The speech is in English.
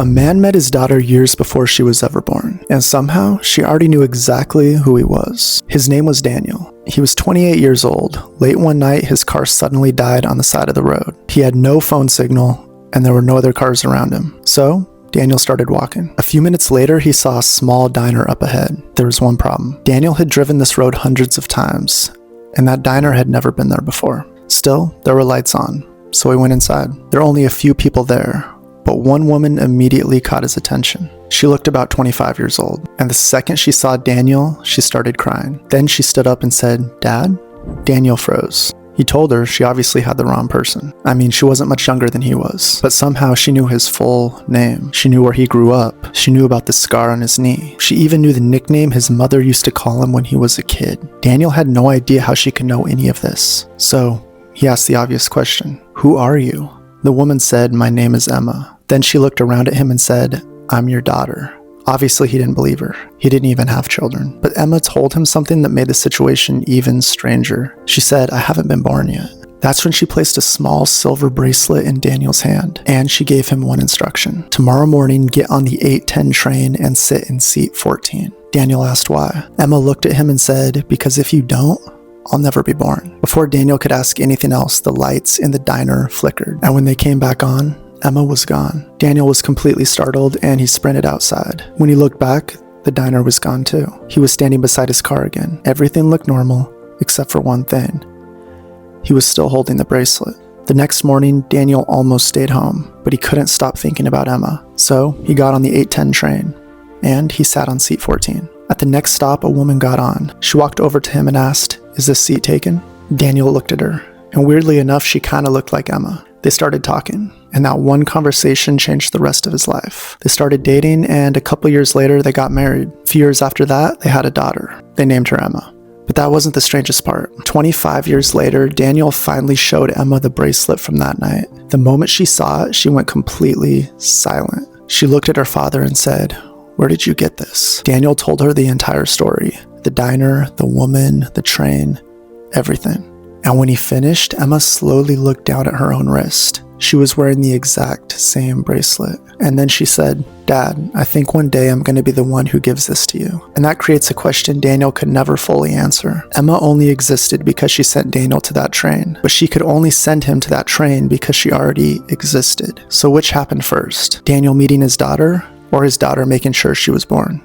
A man met his daughter years before she was ever born, and somehow she already knew exactly who he was. His name was Daniel. He was 28 years old. Late one night, his car suddenly died on the side of the road. He had no phone signal, and there were no other cars around him. So, Daniel started walking. A few minutes later, he saw a small diner up ahead. There was one problem. Daniel had driven this road hundreds of times, and that diner had never been there before. Still, there were lights on, so he went inside. There were only a few people there, but one woman immediately caught his attention. She looked about 25 years old, and the second she saw Daniel, she started crying. Then she stood up and said, "Dad?" Daniel froze. He told her she obviously had the wrong person. I mean, she wasn't much younger than he was, but somehow she knew his full name. She knew where he grew up. She knew about the scar on his knee. She even knew the nickname his mother used to call him when he was a kid. Daniel had no idea how she could know any of this. So, he asked the obvious question, "Who are you?" The woman said, "My name is Emma." Then she looked around at him and said, "I'm your daughter." Obviously, he didn't believe her. He didn't even have children. But Emma told him something that made the situation even stranger. She said, "I haven't been born yet." That's when she placed a small silver bracelet in Daniel's hand, and she gave him one instruction. "Tomorrow morning, get on the 8:10 train and sit in seat 14. Daniel asked why. Emma looked at him and said, "Because if you don't, I'll never be born." Before Daniel could ask anything else, the lights in the diner flickered, and when they came back on, Emma was gone. Daniel was completely startled, and he sprinted outside. When he looked back, the diner was gone too. He was standing beside his car again. Everything looked normal, except for one thing. He was still holding the bracelet. The next morning, Daniel almost stayed home, but he couldn't stop thinking about Emma. So, he got on the 8:10 train, and he sat on seat 14. At the next stop, a woman got on. She walked over to him and asked, "Is this seat taken?" Daniel looked at her, and weirdly enough, she kinda looked like Emma. They started talking, and that one conversation changed the rest of his life. They started dating, and a couple years later, they got married. A few years after that, they had a daughter. They named her Emma. But that wasn't the strangest part. 25 years later, Daniel finally showed Emma the bracelet from that night. The moment she saw it, she went completely silent. She looked at her father and said, "Where did you get this?" Daniel told her the entire story. The diner, the woman, the train, everything. And when he finished, Emma slowly looked down at her own wrist. She was wearing the exact same bracelet. And then she said, "Dad, I think one day I'm going to be the one who gives this to you." And that creates a question Daniel could never fully answer. Emma only existed because she sent Daniel to that train, but she could only send him to that train because she already existed. So which happened first? Daniel meeting his daughter, or his daughter making sure she was born?